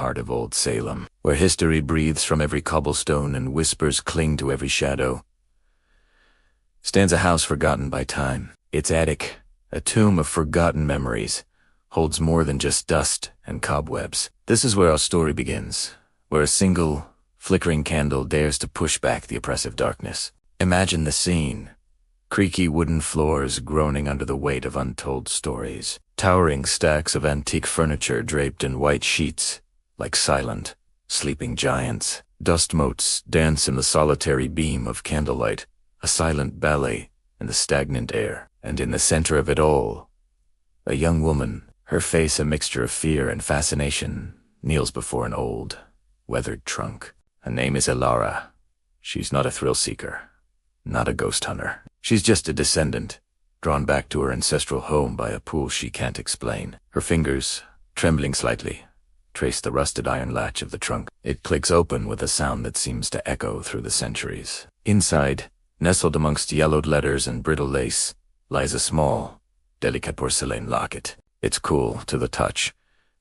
heart of old Salem, where history breathes from every cobblestone and whispers cling to every shadow, stands a house forgotten by time. Its attic, a tomb of forgotten memories, holds more than just dust and cobwebs. This is where our story begins, where a single, flickering candle dares to push back the oppressive darkness. Imagine the scene. Creaky wooden floors groaning under the weight of untold stories. Towering stacks of antique furniture draped in white sheets, like silent, sleeping giants. Dust motes dance in the solitary beam of candlelight, a silent ballet in the stagnant air. And in the center of it all, a young woman, her face a mixture of fear and fascination, kneels before an old, weathered trunk. Her name is Elara. She's not a thrill-seeker, not a ghost hunter. She's just a descendant, drawn back to her ancestral home by a pull she can't explain. Her fingers, trembling slightly, trace the rusted iron latch of the trunk. It clicks open with a sound that seems to echo through the centuries. Inside, nestled amongst yellowed letters and brittle lace, lies a small, delicate porcelain locket. It's cool to the touch,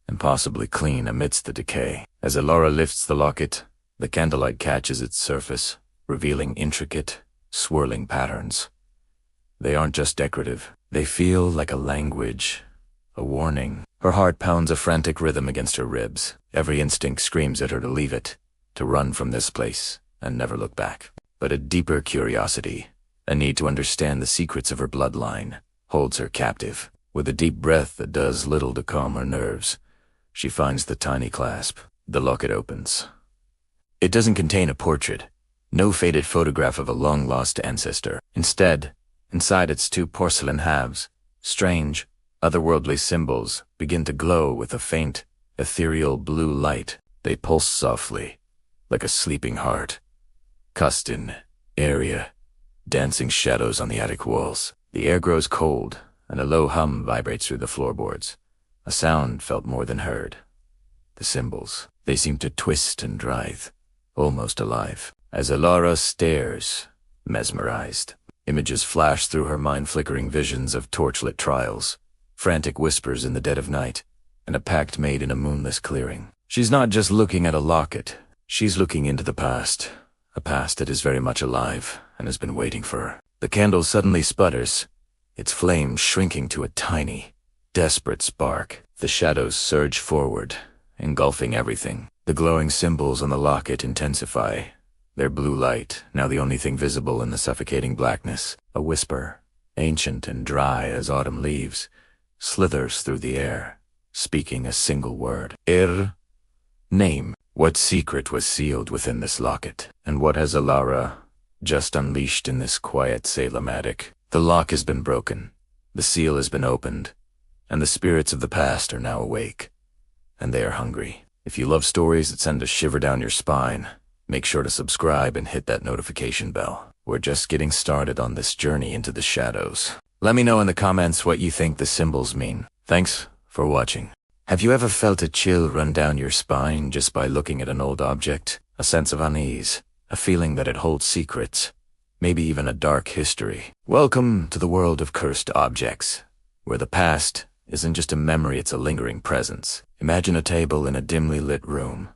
and possibly clean amidst the decay. As Elara lifts the locket, the candlelight catches its surface, revealing intricate, swirling patterns. They aren't just decorative. They feel like a language, a warning. Her heart pounds a frantic rhythm against her ribs. Every instinct screams at her to leave it, to run from this place and never look back. But a deeper curiosity, a need to understand the secrets of her bloodline, holds her captive. With a deep breath that does little to calm her nerves, she finds the tiny clasp. The locket opens. It doesn't contain a portrait, no faded photograph of a long-lost ancestor. Instead, inside its two porcelain halves, strange, otherworldly symbols begin to glow with a faint, ethereal blue light. They pulse softly, like a sleeping heart. Cast in area, dancing shadows on the attic walls. The air grows cold, and a low hum vibrates through the floorboards. A sound felt more than heard. The symbols, they seem to twist and writhe, almost alive. As Elara stares, mesmerized, images flash through her mind, flickering visions of torchlit trials, frantic whispers in the dead of night, and a pact made in a moonless clearing. She's not just looking at a locket, she's looking into the past, a past that is very much alive and has been waiting for her. The candle suddenly sputters, its flame shrinking to a tiny, desperate spark. The shadows surge forward, engulfing everything. The glowing symbols on the locket intensify, their blue light now the only thing visible in the suffocating blackness. A whisper, ancient and dry as autumn leaves, slithers through the air, speaking a single word. Name. What secret was sealed within this locket? And what has Elara just unleashed in this quiet Salem attic? The lock has been broken, the seal has been opened, and the spirits of the past are now awake. And they are hungry. If you love stories that send a shiver down your spine, make sure to subscribe and hit that notification bell. We're just getting started on this journey into the shadows. Let me know in the comments what you think the symbols mean. Thanks for watching. Have you ever felt a chill run down your spine just by looking at an old object? A sense of unease, a feeling that it holds secrets, maybe even a dark history. Welcome to the world of cursed objects, where the past isn't just a memory, it's a lingering presence. Imagine a table in a dimly lit room,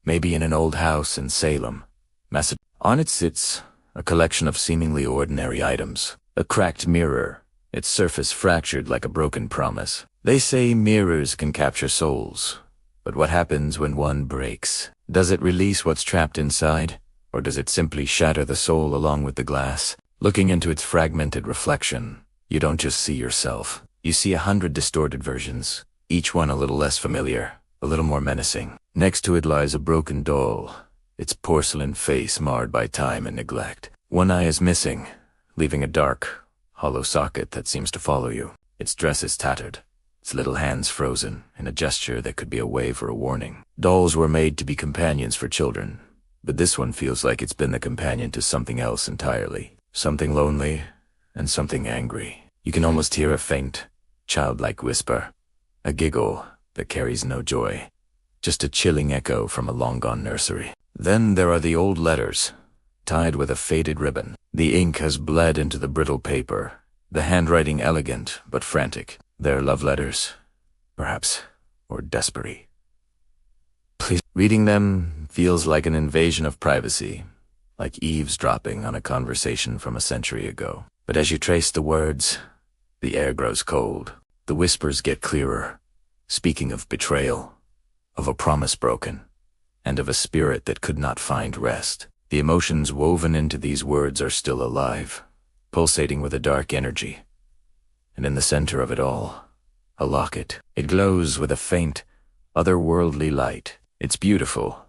maybe in an old house in Salem, Massachusetts. On it sits a collection of seemingly ordinary items. A cracked mirror, its surface fractured like a broken promise. They say mirrors can capture souls, but what happens when one breaks? Does it release what's trapped inside, or does it simply shatter the soul along with the glass? Looking into its fragmented reflection, you don't just see yourself. You see 100 distorted versions, each one a little less familiar, a little more menacing. Next to it lies a broken doll, its porcelain face marred by time and neglect. One eye is missing, leaving a dark, hollow socket that seems to follow you. Its dress is tattered, its little hands frozen in a gesture that could be a wave or a warning. Dolls were made to be companions for children, but this one feels like it's been the companion to something else entirely. Something lonely and something angry. You can almost hear a faint, childlike whisper, a giggle that carries no joy, just a chilling echo from a long-gone nursery. Then there are the old letters, tied with a faded ribbon. The ink has bled into the brittle paper, the handwriting elegant but frantic. They're love letters, perhaps, or desperie. Please. Reading them feels like an invasion of privacy, like eavesdropping on a conversation from a century ago. But as you trace the words, the air grows cold. The whispers get clearer, speaking of betrayal, of a promise broken, and of a spirit that could not find rest. The emotions woven into these words are still alive, pulsating with a dark energy. And in the center of it all, a locket. It glows with a faint, otherworldly light. It's beautiful,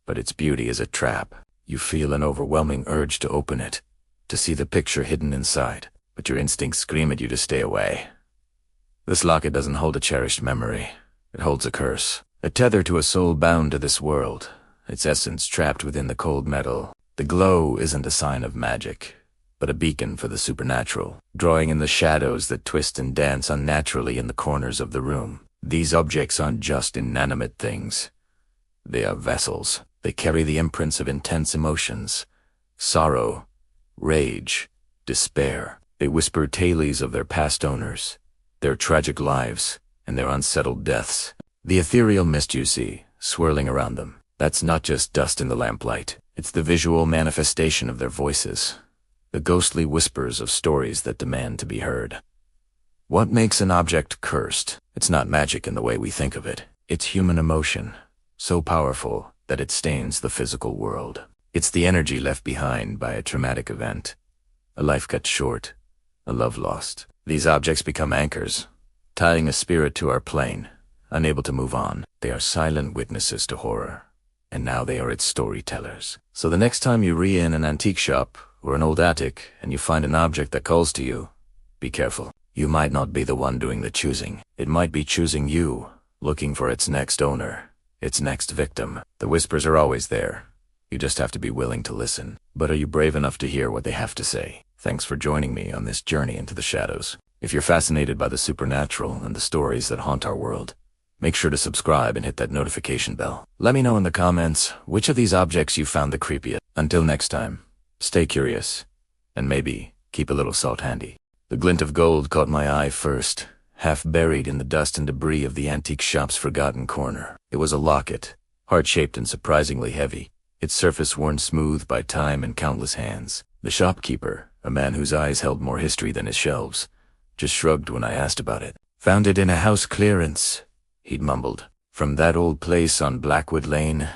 but its beauty is a trap. You feel an overwhelming urge to open it, to see the picture hidden inside, but your instincts scream at you to stay away. This locket doesn't hold a cherished memory. It holds a curse, a tether to a soul bound to this world, its essence trapped within the cold metal. The glow isn't a sign of magic, but a beacon for the supernatural, drawing in the shadows that twist and dance unnaturally in the corners of the room. These objects aren't just inanimate things. They are vessels. They carry the imprints of intense emotions, sorrow, rage, despair. They whisper tales of their past owners, their tragic lives, and their unsettled deaths. The ethereal mist you see, swirling around them, that's not just dust in the lamplight. It's the visual manifestation of their voices, the ghostly whispers of stories that demand to be heard. What makes an object cursed? It's not magic in the way we think of it. It's human emotion, so powerful that it stains the physical world. It's the energy left behind by a traumatic event, a life cut short, a love lost. These objects become anchors, tying a spirit to our plane, unable to move on. They are silent witnesses to horror, and now they are its storytellers. So the next time you're in an antique shop or an old attic and you find an object that calls to you, be careful. You might not be the one doing the choosing. It might be choosing you, looking for its next owner, its next victim. The whispers are always there. You just have to be willing to listen. But are you brave enough to hear what they have to say? Thanks for joining me on this journey into the shadows. If you're fascinated by the supernatural and the stories that haunt our world, make sure to subscribe and hit that notification bell. Let me know in the comments which of these objects you found the creepiest. Until next time, stay curious, and maybe keep a little salt handy. The glint of gold caught my eye first, half buried in the dust and debris of the antique shop's forgotten corner. It was a locket, heart-shaped and surprisingly heavy, its surface worn smooth by time and countless hands. The shopkeeper, a man whose eyes held more history than his shelves, just shrugged when I asked about it. "Found it in a house clearance," he'd mumbled. "From that old place on Blackwood Lane."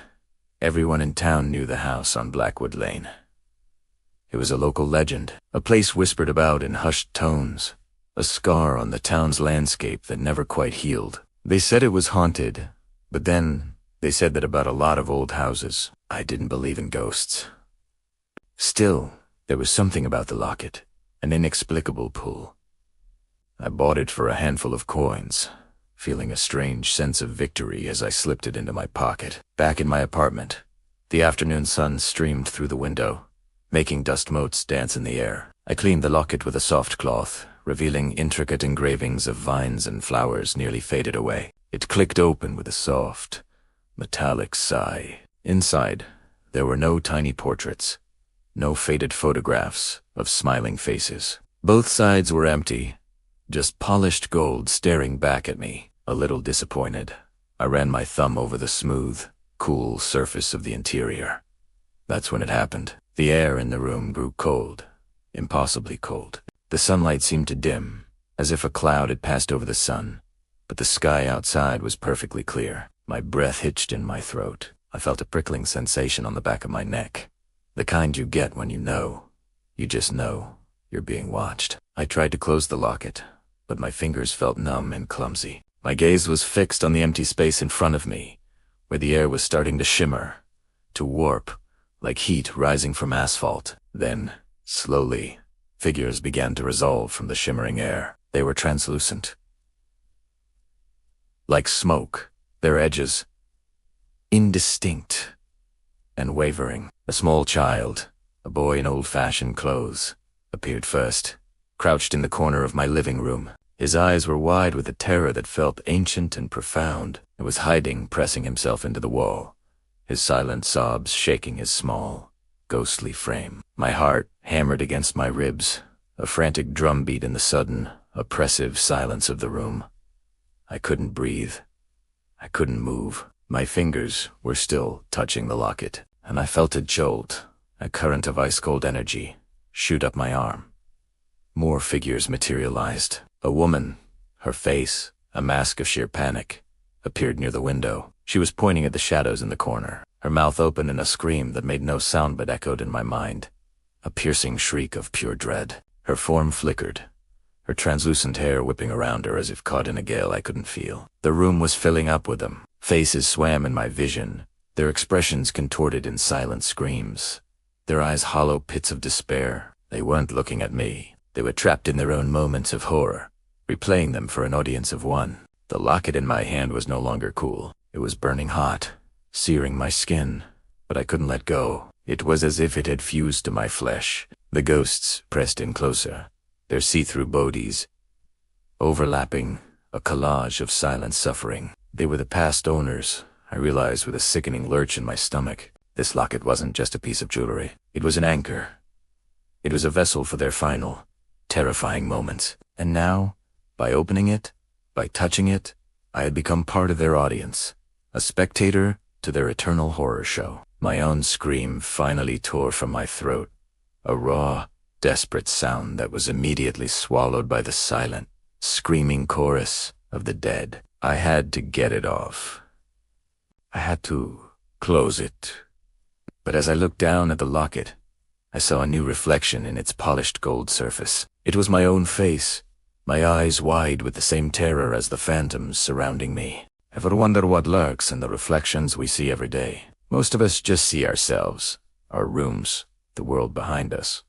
Everyone in town knew the house on Blackwood Lane. It was a local legend, a place whispered about in hushed tones, a scar on the town's landscape that never quite healed. They said it was haunted, but then they said that about a lot of old houses. I didn't believe in ghosts. Still, there was something about the locket, an inexplicable pull. I bought it for a handful of coins, feeling a strange sense of victory as I slipped it into my pocket. Back in my apartment, the afternoon sun streamed through the window, making dust motes dance in the air. I cleaned the locket with a soft cloth, revealing intricate engravings of vines and flowers nearly faded away. It clicked open with a soft, metallic sigh. Inside, there were no tiny portraits, no faded photographs of smiling faces. Both sides were empty, just polished gold staring back at me. A little disappointed, I ran my thumb over the smooth, cool surface of the interior. That's when it happened. The air in the room grew cold, impossibly cold. The sunlight seemed to dim, as if a cloud had passed over the sun, but the sky outside was perfectly clear. My breath hitched in my throat. I felt a prickling sensation on the back of my neck, the kind you get when you just know, you're being watched. I tried to close the locket, but my fingers felt numb and clumsy. My gaze was fixed on the empty space in front of me, where the air was starting to shimmer, to warp, like heat rising from asphalt. Then, slowly, figures began to resolve from the shimmering air. They were translucent, like smoke, their edges indistinct and wavering. A small child, a boy in old-fashioned clothes, appeared first, crouched in the corner of my living room. His eyes were wide with a terror that felt ancient and profound. He was hiding, pressing himself into the wall, his silent sobs shaking his small, ghostly frame. My heart hammered against my ribs, a frantic drumbeat in the sudden, oppressive silence of the room. I couldn't breathe. I couldn't move. My fingers were still touching the locket, and I felt a jolt, a current of ice-cold energy, shoot up my arm. More figures materialized. A woman, her face, a mask of sheer panic, appeared near the window. She was pointing at the shadows in the corner, her mouth open in a scream that made no sound but echoed in my mind, a piercing shriek of pure dread. Her form flickered, her translucent hair whipping around her as if caught in a gale I couldn't feel. The room was filling up with them. Faces swam in my vision, their expressions contorted in silent screams, their eyes hollow pits of despair. They weren't looking at me. They were trapped in their own moments of horror, replaying them for an audience of one. The locket in my hand was no longer cool. It was burning hot, searing my skin, but I couldn't let go. It was as if it had fused to my flesh. The ghosts pressed in closer, their see-through bodies overlapping, a collage of silent suffering. They were the past owners, I realized with a sickening lurch in my stomach. This locket wasn't just a piece of jewelry. It was an anchor. It was a vessel for their final, terrifying moments. And now, by opening it, by touching it, I had become part of their audience, a spectator to their eternal horror show. My own scream finally tore from my throat, a raw, desperate sound that was immediately swallowed by the silent, screaming chorus of the dead. I had to get it off. I had to close it. But as I looked down at the locket, I saw a new reflection in its polished gold surface. It was my own face, my eyes wide with the same terror as the phantoms surrounding me. Ever wonder what lurks in the reflections we see every day? Most of us just see ourselves, our rooms, the world behind us.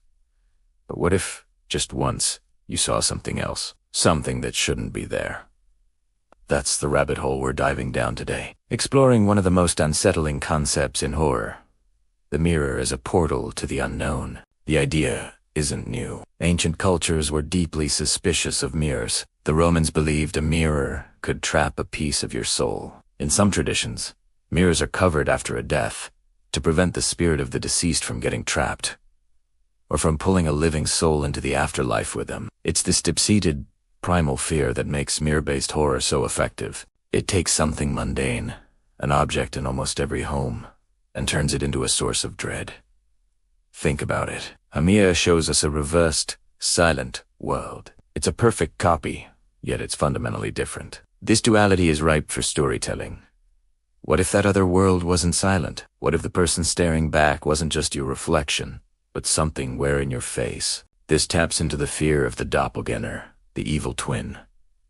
But what if, just once, you saw something else? Something that shouldn't be there. That's the rabbit hole we're diving down today, exploring one of the most unsettling concepts in horror. The mirror as a portal to the unknown. The idea isn't new. Ancient cultures were deeply suspicious of mirrors. The Romans believed a mirror could trap a piece of your soul. In some traditions, mirrors are covered after a death to prevent the spirit of the deceased from getting trapped, or from pulling a living soul into the afterlife with them. It's this deep-seated, primal fear that makes mirror-based horror so effective. It takes something mundane, an object in almost every home, and turns it into a source of dread. Think about it. A mirror shows us a reversed, silent world. It's a perfect copy, yet it's fundamentally different. This duality is ripe for storytelling. What if that other world wasn't silent? What if the person staring back wasn't just your reflection, but something wearing your face? This taps into the fear of the doppelganger, the evil twin.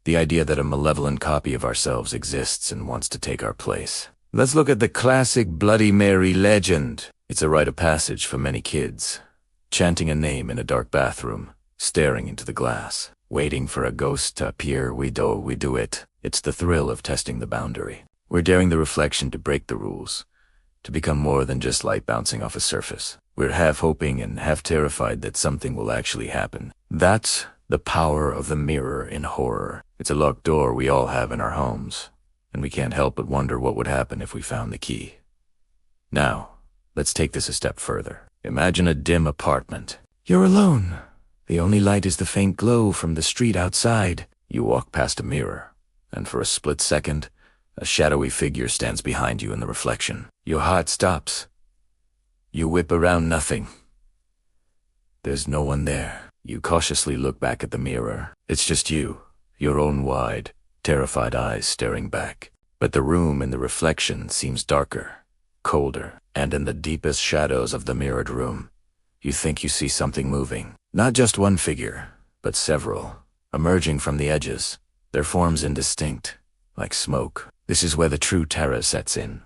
The idea that a malevolent copy of ourselves exists and wants to take our place. Let's look at the classic Bloody Mary legend. It's a rite of passage for many kids, chanting a name in a dark bathroom, staring into the glass, waiting for a ghost to appear. We do it. It's the thrill of testing the boundary. We're daring the reflection to break the rules, to become more than just light bouncing off a surface. We're half hoping and half terrified that something will actually happen. That's the power of the mirror in horror. It's a locked door we all have in our homes, and we can't help but wonder what would happen if we found the key. Now, let's take this a step further. Imagine a dim apartment. You're alone. The only light is the faint glow from the street outside. You walk past a mirror, and for a split second, a shadowy figure stands behind you in the reflection. Your heart stops. You whip around. Nothing. There's no one there. You cautiously look back at the mirror. It's just you, your own wide, terrified eyes staring back. But the room in the reflection seems darker, colder, and in the deepest shadows of the mirrored room, you think you see something moving. Not just one figure, but several, emerging from the edges, their forms indistinct, like smoke. This is where the true terror sets in.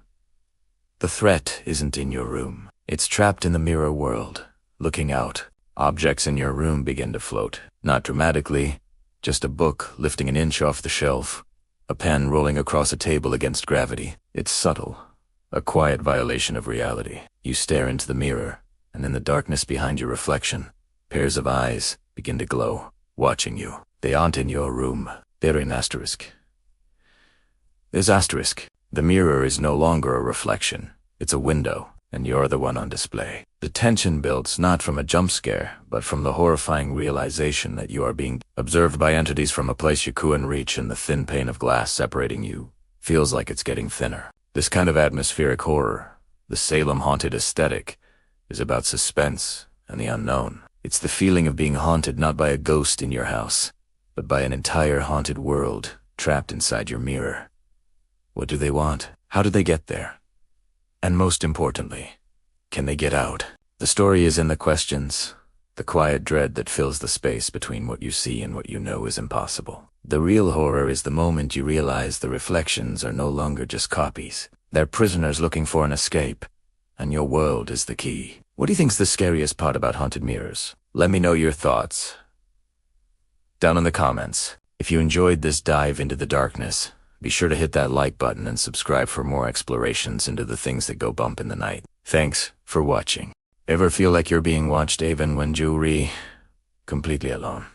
The threat isn't in your room. It's trapped in the mirror world. Looking out, objects in your room begin to float. Not dramatically, just a book lifting an inch off the shelf, a pen rolling across a table against gravity. It's subtle, a quiet violation of reality. You stare into the mirror, and in the darkness behind your reflection, pairs of eyes begin to glow, watching you. They aren't in your room. They're in asterisk. There's asterisk. The mirror is no longer a reflection. It's a window, and you're the one on display. The tension builds not from a jump scare, but from the horrifying realization that you are being observed by entities from a place you couldn't reach, and the thin pane of glass separating you feels like it's getting thinner. This kind of atmospheric horror, the Salem haunted aesthetic, is about suspense and the unknown. It's the feeling of being haunted not by a ghost in your house, but by an entire haunted world trapped inside your mirror. What do they want? How do they get there? And most importantly, can they get out? The story is in the questions, the quiet dread that fills the space between what you see and what you know is impossible. The real horror is the moment you realize the reflections are no longer just copies. They're prisoners looking for an escape, and your world is the key. What do you think's the scariest part about haunted mirrors? Let me know your thoughts down in the comments. If you enjoyed this dive into the darkness, be sure to hit that like button and subscribe for more explorations into the things that go bump in the night. Thanks for watching. Ever feel like you're being watched even when you're completely alone?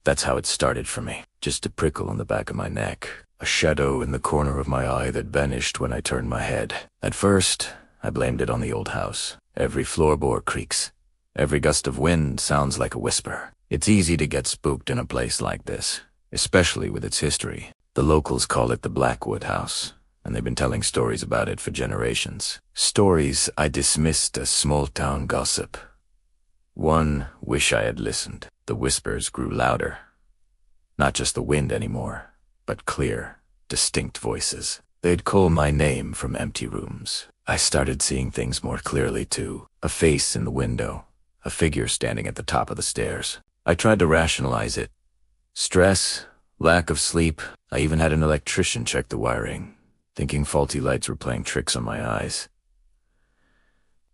That's how it started for me. Just a prickle on the back of my neck, a shadow in the corner of my eye that vanished when I turned my head. At first, I blamed it on the old house. Every floorboard creaks. Every gust of wind sounds like a whisper. It's easy to get spooked in a place like this, especially with its history. The locals call it the Blackwood House, and they've been telling stories about it for generations. Stories I dismissed as small-town gossip. One wish I had listened. The whispers grew louder. Not just the wind anymore, but clear, distinct voices. They'd call my name from empty rooms. I started seeing things more clearly, too. A face in the window, a figure standing at the top of the stairs. I tried to rationalize it. Stress, lack of sleep. I even had an electrician check the wiring, thinking faulty lights were playing tricks on my eyes.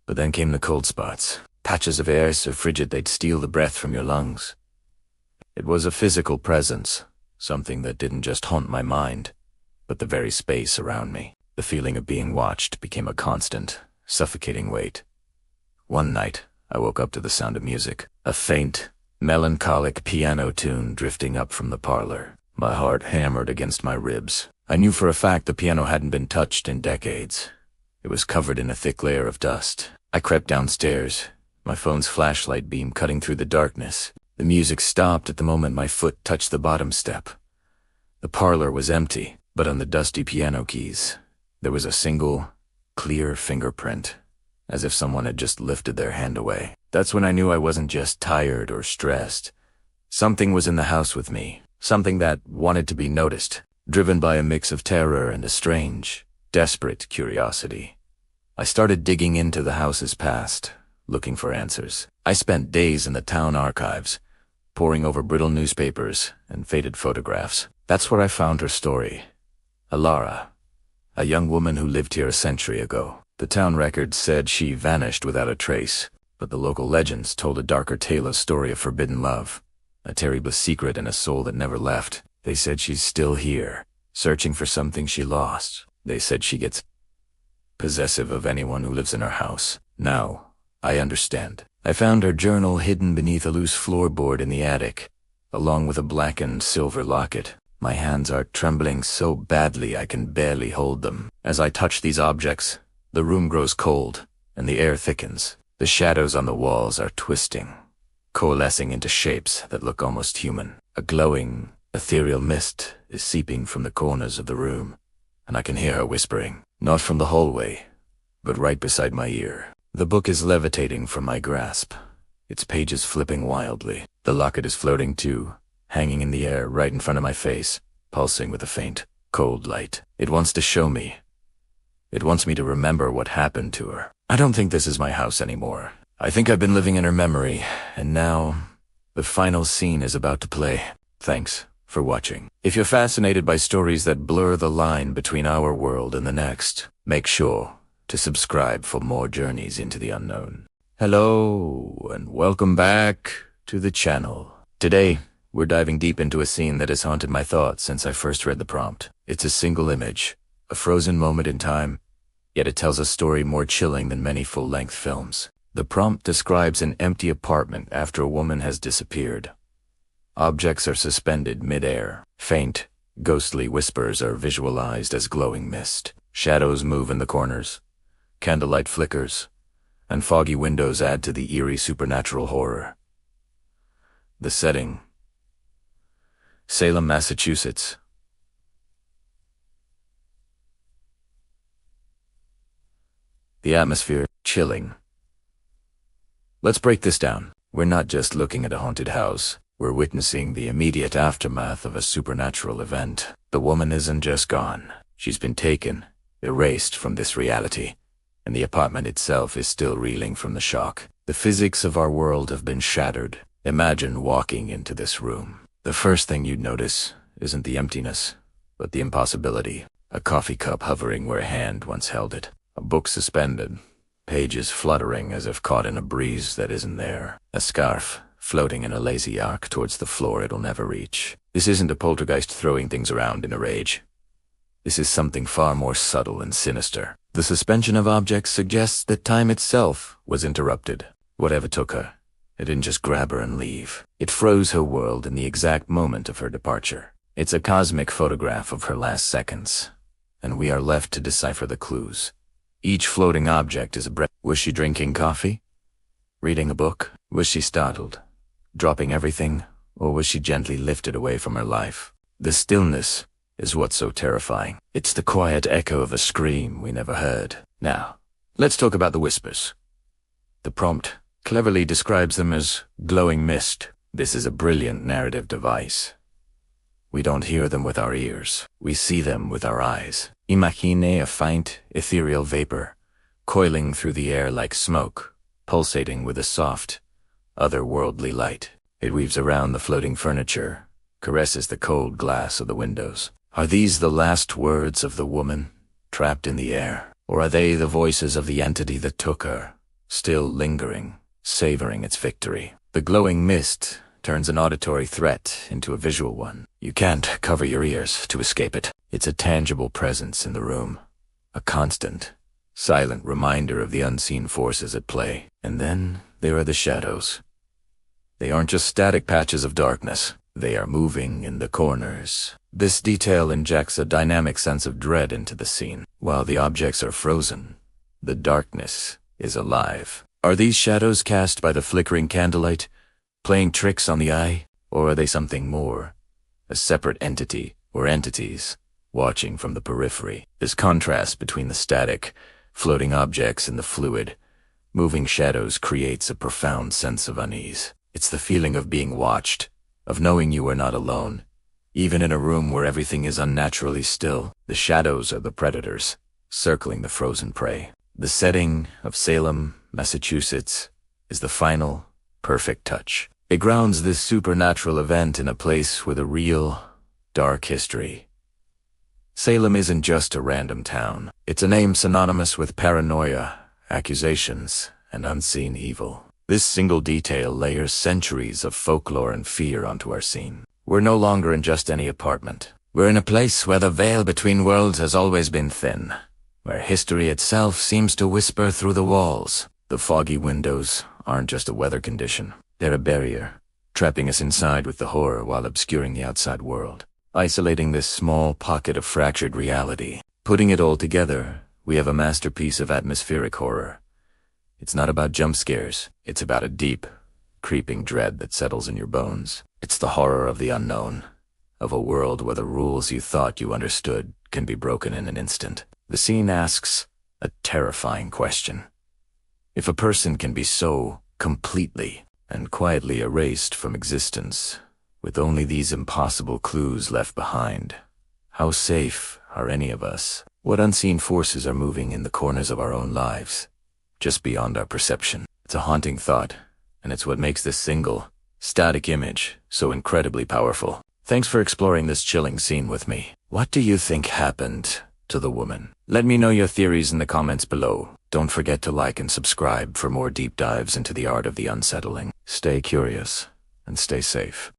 But then came the cold spots. Patches of air so frigid they'd steal the breath from your lungs. It was a physical presence, something that didn't just haunt my mind, but the very space around me. The feeling of being watched became a constant, suffocating weight. One night, I woke up to the sound of music, a faint, melancholic piano tune drifting up from the parlor. My heart hammered against my ribs. I knew for a fact the piano hadn't been touched in decades. It was covered in a thick layer of dust. I crept downstairs, my phone's flashlight beam cutting through the darkness. The music stopped at the moment my foot touched the bottom step. The parlor was empty, but on the dusty piano keys, there was a single, clear fingerprint, as if someone had just lifted their hand away. That's when I knew I wasn't just tired or stressed. Something was in the house with me, something that wanted to be noticed, driven by a mix of terror and a strange, desperate curiosity. I started digging into the house's past, looking for answers. I spent days in the town archives, poring over brittle newspapers and faded photographs. That's where I found her story. Alara, a young woman who lived here a century ago. The town records said she vanished without a trace, but the local legends told a darker tale, a story of forbidden love, a terrible secret and a soul that never left. They said she's still here, searching for something she lost. They said she gets possessive of anyone who lives in her house. Now, I understand. I found her journal hidden beneath a loose floorboard in the attic, along with a blackened silver locket. My hands are trembling so badly I can barely hold them. As I touch these objects, the room grows cold, and the air thickens. The shadows on the walls are twisting, coalescing into shapes that look almost human. A glowing, ethereal mist is seeping from the corners of the room, and I can hear her whispering, not from the hallway, but right beside my ear. The book is levitating from my grasp, its pages flipping wildly. The locket is floating too, hanging in the air right in front of my face, pulsing with a faint, cold light. It wants to show me. It wants me to remember what happened to her. I don't think this is my house anymore. I think I've been living in her memory, and now the final scene is about to play. Thanks for watching. If you're fascinated by stories that blur the line between our world and the next, make sure to subscribe for more journeys into the unknown. Hello, and welcome back to the channel. Today, we're diving deep into a scene that has haunted my thoughts since I first read the prompt. It's a single image, a frozen moment in time, yet it tells a story more chilling than many full-length films. The prompt describes an empty apartment after a woman has disappeared. Objects are suspended mid-air. Faint, ghostly whispers are visualized as glowing mist. Shadows move in the corners. Candlelight flickers, and foggy windows add to the eerie supernatural horror. The setting: Salem, Massachusetts. The atmosphere, chilling. Let's break this down. We're not just looking at a haunted house. We're witnessing the immediate aftermath of a supernatural event. The woman isn't just gone. She's been taken, erased from this reality, and the apartment itself is still reeling from the shock. The physics of our world have been shattered. Imagine walking into this room. The first thing you'd notice isn't the emptiness, but the impossibility. A coffee cup hovering where a hand once held it. A book suspended, pages fluttering as if caught in a breeze that isn't there. A scarf floating in a lazy arc towards the floor it'll never reach. This isn't a poltergeist throwing things around in a rage. This is something far more subtle and sinister. The suspension of objects suggests that time itself was interrupted. Whatever took her, it didn't just grab her and leave. It froze her world in the exact moment of her departure. It's a cosmic photograph of her last seconds, and we are left to decipher the clues. Each floating object is a breath. Was she drinking coffee? Reading a book? Was she startled, dropping everything, or was she gently lifted away from her life? The stillness is what's so terrifying. It's the quiet echo of a scream we never heard. Now, let's talk about the whispers. The prompt cleverly describes them as glowing mist. This is a brilliant narrative device. We don't hear them with our ears. We see them with our eyes. Imagine a faint, ethereal vapor, coiling through the air like smoke, pulsating with a soft, otherworldly light. It weaves around the floating furniture, caresses the cold glass of the windows. Are these the last words of the woman, trapped in the air? Or are they the voices of the entity that took her, still lingering, savoring its victory? The glowing mist turns an auditory threat into a visual one. You can't cover your ears to escape it. It's a tangible presence in the room, a constant, silent reminder of the unseen forces at play. And then there are the shadows. They aren't just static patches of darkness. They are moving in the corners. This detail injects a dynamic sense of dread into the scene. While the objects are frozen, the darkness is alive. Are these shadows cast by the flickering candlelight, playing tricks on the eye? Or are they something more? A separate entity, or entities, watching from the periphery. This contrast between the static, floating objects and the fluid, moving shadows creates a profound sense of unease. It's the feeling of being watched, of knowing you are not alone. Even in a room where everything is unnaturally still, the shadows are the predators, circling the frozen prey. The setting of Salem, Massachusetts, is the final, perfect touch. It grounds this supernatural event in a place with a real, dark history. Salem isn't just a random town. It's a name synonymous with paranoia, accusations, and unseen evil. This single detail layers centuries of folklore and fear onto our scene. We're no longer in just any apartment. We're in a place where the veil between worlds has always been thin, where history itself seems to whisper through the walls. The foggy windows aren't just a weather condition. They're a barrier, trapping us inside with the horror while obscuring the outside world, isolating this small pocket of fractured reality. Putting it all together, we have a masterpiece of atmospheric horror. It's not about jump scares. It's about a deep, creeping dread that settles in your bones. It's the horror of the unknown, of a world where the rules you thought you understood can be broken in an instant. The scene asks a terrifying question. If a person can be so completely and quietly erased from existence, with only these impossible clues left behind, how safe are any of us? What unseen forces are moving in the corners of our own lives, just beyond our perception? It's a haunting thought, and it's what makes this single, static image so incredibly powerful. Thanks for exploring this chilling scene with me. What do you think happened to the woman? Let me know your theories in the comments below. Don't forget to like and subscribe for more deep dives into the art of the unsettling. Stay curious and stay safe.